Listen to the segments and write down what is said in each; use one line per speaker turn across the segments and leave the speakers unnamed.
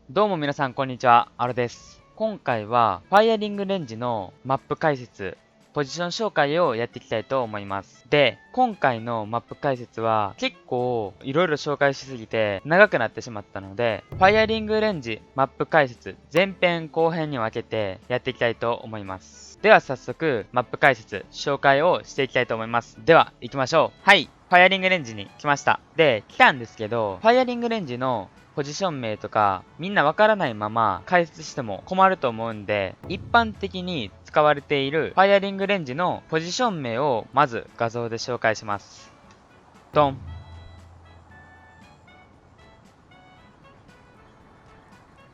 どうも皆さんこんにちは、アロです。今回はファイアリングレンジのマップ解説、ポジション紹介をやっていきたいと思います。で、今回のマップ解説は結構いろいろ紹介しすぎて長くなってしまったので、ファイアリングレンジマップ解説前編後編に分けてやっていきたいと思います。では早速マップ解説紹介をしていきたいと思います。では行きましょう。はい、ファイアリングレンジに来ました。で、来たんですけど、ファイアリングレンジのポジション名とかみんなわからないまま解説しても困ると思うんで、一般的に使われているファイアリングレンジのポジション名をまず画像で紹介します。ドン。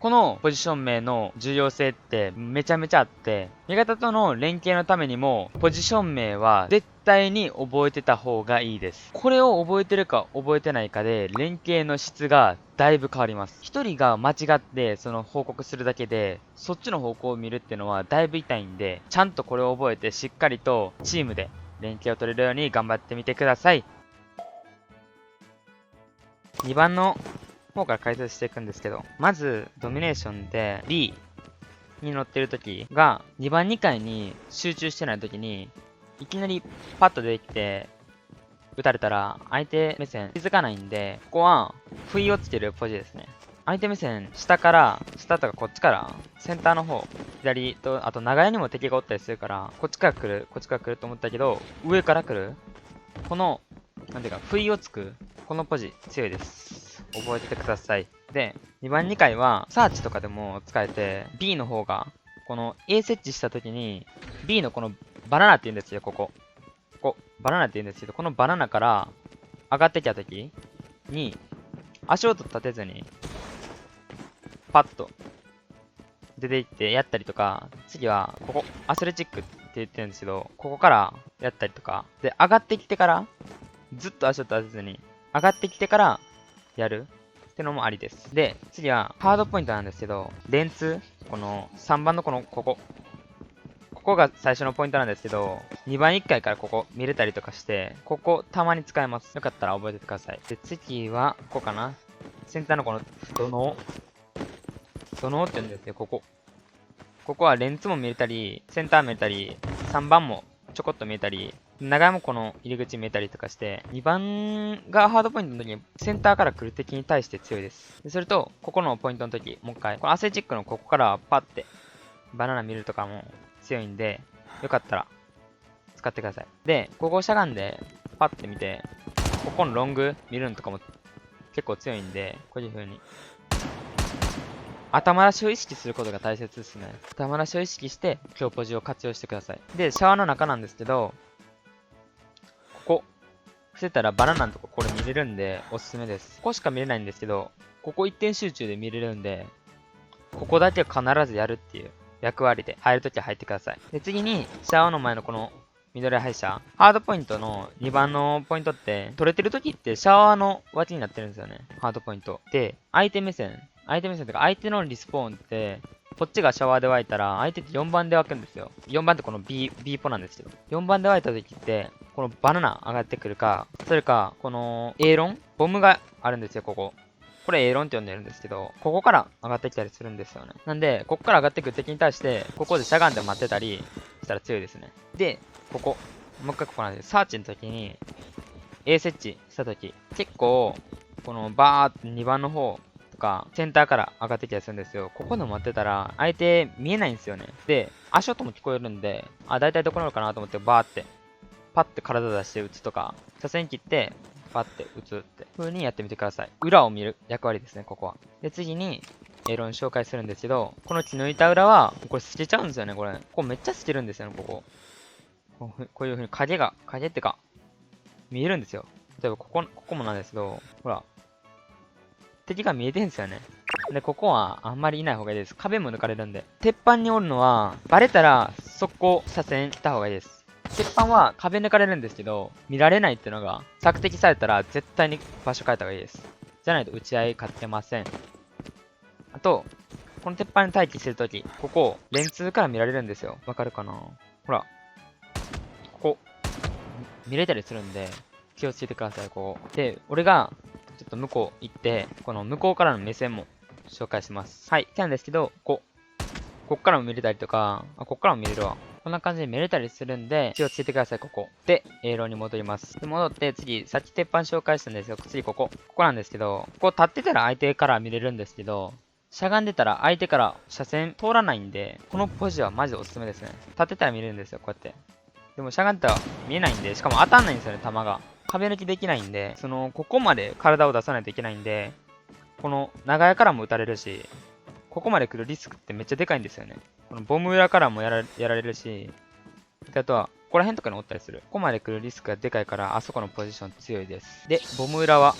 このポジション名の重要性ってめちゃめちゃあって、味方との連携のためにも、ポジション名は絶対に覚えてた方がいいです。これを覚えてるか覚えてないかで、連携の質がだいぶ変わります。一人が間違ってその報告するだけで、そっちの方向を見るっていうのはだいぶ痛いんで、ちゃんとこれを覚えてしっかりとチームで連携を取れるように頑張ってみてください。2番の方から解説していくんですけど、まず、ドミネーションで B に乗ってる時が、2番2回に集中してない時に、いきなりパッと出てきて、撃たれたら、相手目線気づかないんで、ここは、不意をつけるポジですね。相手目線、下から、下とかこっちから、センターの方、左と、あと長屋にも敵がおったりするから、こっちから来る、こっちから来ると思ったけど、上から来る。この、なんていうか、不意をつく、このポジ、強いです。覚えててください。で、2番2回は、サーチとかでも使えて、B の方が、この A 設置した時に、B のこのバナナって言うんですよ、ここ。ここ、バナナって言うんですけど、このバナナから上がってきた時に、足音立てずに、パッと出ていってやったりとか、次は、ここ、アスレチックって言ってるんですけど、ここからやったりとか、で、上がってきてから、ずっと足音立てずに、上がってきてからやるってのもありです。で、次はハードポイントなんですけど、電通、この3番のここが最初のポイントなんですけど、2番1回からここ見れたりとかして、ここたまに使えます。よかったら覚えててください。で、次は、ここかな。センターのこの土のうって言うんですよ、ここ。ここはレンズも見れたり、センター見れたり、3番もちょこっと見えたり、長屋もこの入り口見えたりとかして、2番がハードポイントの時にセンターから来る敵に対して強いです。でそれと、ここのポイントの時、もう一回、このアスレチックのここからパッてバナナ見るとかも強いんで、よかったら使ってください。で、ここをしゃがんでパッて見て、ここのロング見るのとかも結構強いんで、こういう風に頭出しを意識することが大切ですね。頭出しを意識して、強ポジを活用してください。で、シャワーの中なんですけど、ここ、伏せたらバナナのとここれ見れるんで、おすすめです。ここしか見れないんですけど、ここ一点集中で見れるんで、ここだけは必ずやるっていう役割で入るときは入ってください。で、次に、シャワーの前のこの緑配車。ハードポイントの2番のポイントって、取れてるときってシャワーの脇になってるんですよね。ハードポイント。で、相手目線とか相手のリスポーンって、こっちがシャワーで湧いたら、相手って4番で湧くんですよ。4番ってこの B ポなんですけど。4番で湧いた時って、このバナナ上がってくるか、それか、この A ロンボムがあるんですよ、ここ。これ A ロンって呼んでるんですけど、ここから上がってきたりするんですよね。なんで、ここから上がってくる敵に対して、ここでしゃがんで待ってたりしたら強いですね。で、ここ。もう一回ここなんで、サーチの時に、A 設置した時、結構、このバーって2番の方とか、センターから上がってきたりするんですよ。ここで待ってたら、相手見えないんですよね。で、足音も聞こえるんで、あ、だいたいどこなのかなと思ってバーって、パッて体出して打つとか、車線切って、パッて打つって風にやってみてください。裏を見る役割ですね、ここは。で、次に、エロン紹介するんですけど、この血抜いた裏は、これ透けちゃうんですよね、これ。ここめっちゃ透けるんですよね、ここ。こういう風に影ってか、見えるんですよ。例えばここもなんですけど、ほら、敵が見えてんすよね。で、ここはあんまりいない方がいいです。壁も抜かれるんで。鉄板におるのは、バレたら速攻左遷した方がいいです。鉄板は壁抜かれるんですけど、見られないっていうのが、索敵されたら絶対に場所変えた方がいいです。じゃないと打ち合い勝てません。あと、この鉄板に待機してるとき、ここ、レンツから見られるんですよ。わかるかなほら、ここ、見れたりするんで、気をつけてください、ここ。で、俺が、ちょっと向こう行って、この向こうからの目線も紹介します。はい、来たんですけど、こっからも見れたりとか、こっからも見れるわ。こんな感じで見れたりするんで、気をつけてください、ここ。で、A ロに戻ります。で、戻って、次、さっき鉄板紹介したんですよ。次、ここなんですけど、ここ立ってたら相手から見れるんですけど、しゃがんでたら相手から車線通らないんで、このポジはマジでおすすめですね。立ってたら見れるんですよ、こうやって。でもしゃがんでたら見えないんで、しかも当たんないんですよね、弾が。壁抜きできないんで、ここまで体を出さないといけないんで、この長屋からも撃たれるし、ここまで来るリスクってめっちゃでかいんですよね。このボム裏からもやられるし、であとは、ここら辺とかにおったりする。ここまで来るリスクがでかいから、あそこのポジション強いです。で、ボム裏は、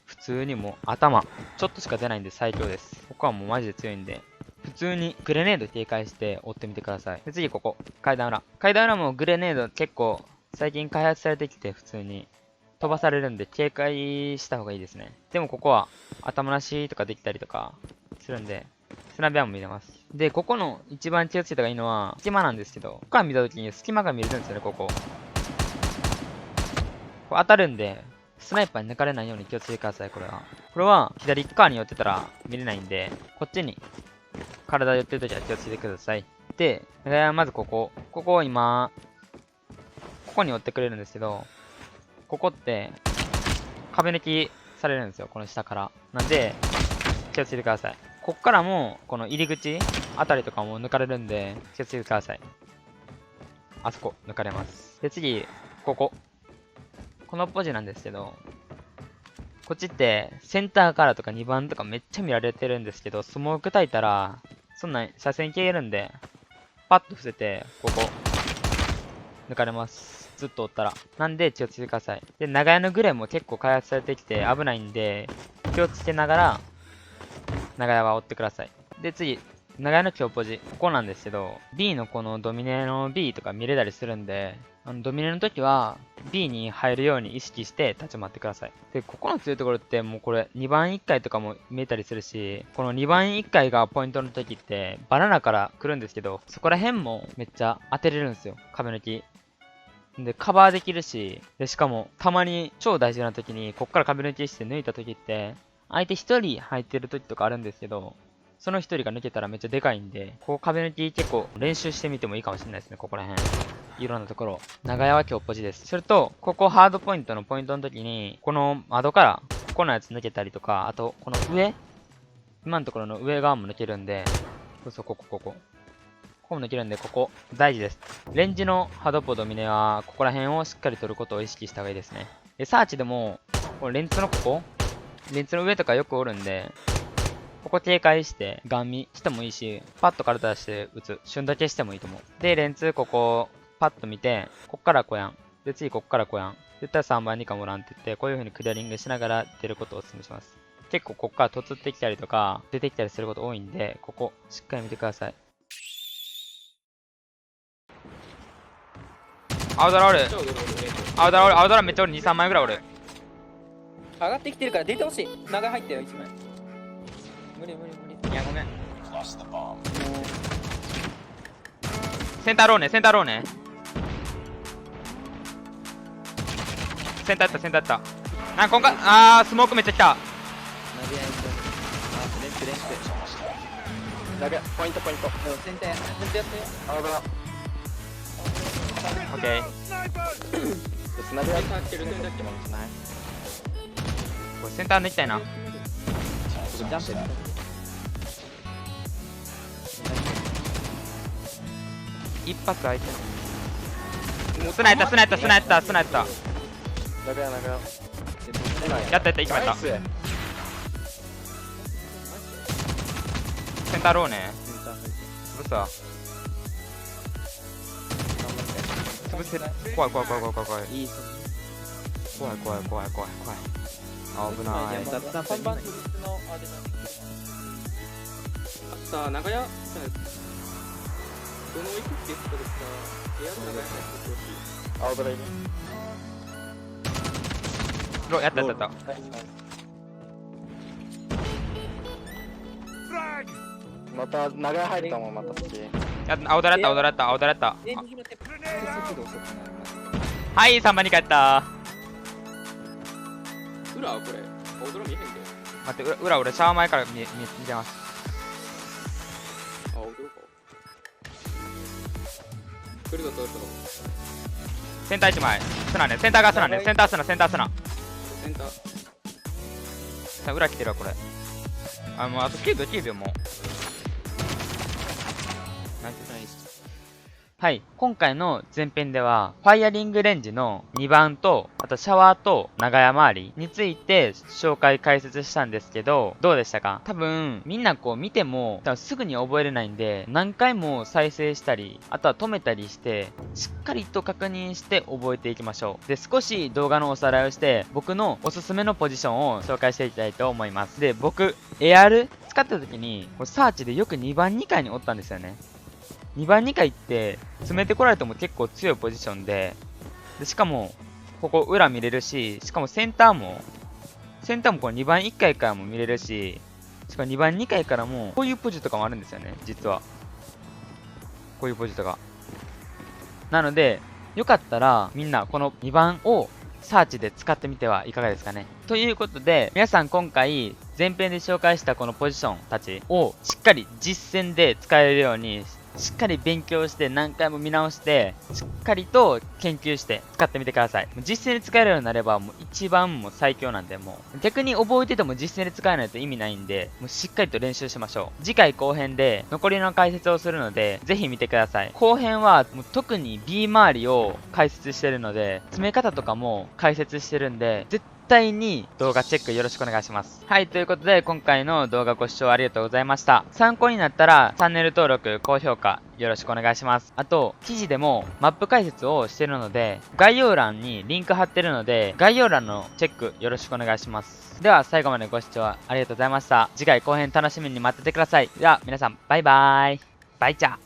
普通にもう頭、ちょっとしか出ないんで最強です。ここはもうマジで強いんで、普通にグレネード警戒して追ってみてください。で、次ここ、階段裏。階段裏もグレネード結構最近開発されてきて普通に飛ばされるんで警戒した方がいいですね。でもここは頭なしとかできたりとかするんで、スナビアも見れます。で、ここの一番気をつけた方がいいのは、隙間なんですけど、ここから見たときに隙間が見れるんですよね、ここ。これ当たるんで、スナイパーに抜かれないように気をつけてください、これは。これは、左側に寄ってたら見れないんで、こっちに体寄ってるときは気をつけてください。で、まずここ。ここを今、ここに寄ってくれるんですけど、ここって、壁抜きされるんですよ、この下から。なんで、気をつけてください。こっからも、この入り口あたりとかも抜かれるんで、気をつけてください。あそこ、抜かれます。で、次、ここ。このポジなんですけど、こっちって、センターカラーとか2番とかめっちゃ見られてるんですけど、スモーク焚いたら、そんな車線消えるんで、パッと伏せて、ここ、抜かれます。ずっとおったら。なんで気をつけてください。で、長屋のグレーも結構開発されてきて危ないんで、気をつけながら、長屋は追ってください。で、次、長屋の強ポジ。ここなんですけど、B のこのドミネの B とか見れたりするんで、ドミネの時は B に入るように意識して立ち回ってください。で、ここの強いところってもうこれ2番1回とかも見えたりするし、この2番1回がポイントの時ってバナナから来るんですけど、そこら辺もめっちゃ当てれるんですよ。壁抜き。で、カバーできるし、で、しかもたまに超大事な時にこっから壁抜きして抜いた時って、相手1人入ってる時とかあるんですけど、その1人が抜けたらめっちゃでかいんで、ここ壁抜き結構練習してみてもいいかもしれないですね、ここら辺。いろんなところ。長屋は今日ポジです。すると、ここハードポイントのポイントの時に、この窓から、ここのやつ抜けたりとか、あと、この上今のところの上側も抜けるんで、そうそう、ここも抜けるんで、ここ、大事です。レンジのハードポドミネは、ここら辺をしっかり取ることを意識した方がいいですね。で、サーチでも、このレンツのレンツの上とかよくおるんで、ここ警戒して、ガン見してもいいし、パッと体出して撃つ。瞬だけしてもいいと思う。で、レンツここ、パッと見て、こっからこやん。で、次こっからこやん。絶対3番にかもらんって言って、こういう風にクリアリングしながら出ることをお勧めします。結構こっから突ってきたりとか、出てきたりすること多いんで、ここ、しっかり見てください。青ドラおる。青ドラめっちゃおる。2、3枚ぐらいおる。
上がってきてるから出てほしい。長入ったよ、1枚。無理。
いや、ごめん。センターローね。センターやった。なんか今回、スモークめっちゃ来た。
投げ合いと。レンチ。だけ、ポイント。センターやってよ。青ドラ。
オッケー。
スナビアーってるんだっけもない。
これセンター抜きたいな。
ジャンプ。
一発相手の。スナやった。
長屋。
やった、1枚やった。センターローね。潰すわ。潰せ。怖い。
いい。
怖い。危ない。
3番のあれだ。さあ、長屋。どの行くって言ったらさ、部屋の長屋入ってほしい。青ドラいる。
やった。
また長屋入ったもん、また好き。
青ドラやった。
速度遅くなります。
はい、3番に帰った。
裏はこれ、青ドラ見えへんで。
待って、裏俺シャワー前から見てます。
あ、踊るか。来るぞ、来るぞ。
センター1枚。スナね。センターがスナね。センタースナ。
センター。
さあ、裏来てるわ、これ。あ、もうあと9秒、9秒もう。ナイス。
ナイス。
はい。今回の前編では、ファイアリングレンジの2番と、あとシャワーと長屋周りについて紹介解説したんですけど、どうでしたか？多分、みんなこう見ても、多分すぐに覚えれないんで、何回も再生したり、あとは止めたりして、しっかりと確認して覚えていきましょう。で、少し動画のおさらいをして、僕のおすすめのポジションを紹介していきたいと思います。で、僕、エアル使った時に、これサーチでよく2番2回におったんですよね。2番2回って詰めてこられても結構強いポジションで、しかもここ裏見れるし、しかもセンターもこの2番1回からも見れるし、しかも2番2回からもこういうポジとかもあるんですよね、実は。こういうポジとか。なので、よかったらみんなこの2番をサーチで使ってみてはいかがですかね。ということで、皆さん今回前編で紹介したこのポジションたちをしっかり実践で使えるようにしっかり勉強して何回も見直してしっかりと研究して使ってみてください。もう実践で使えるようになればもう一番もう最強なんで、もう逆に覚えてても実践で使えないと意味ないんで、もうしっかりと練習しましょう。次回後編で残りの解説をするのでぜひ見てください。後編はもう特に B 周りを解説してるので、詰め方とかも解説してるんで絶対に動画チェックよろしくお願いします。はい、ということで今回の動画ご視聴ありがとうございました。参考になったらチャンネル登録、高評価よろしくお願いします。あと、記事でもマップ解説をしてるので、概要欄にリンク貼ってるので、概要欄のチェックよろしくお願いします。では最後までご視聴ありがとうございました。次回後編楽しみに待っててください。では皆さん、バイバーイ。バイチャー。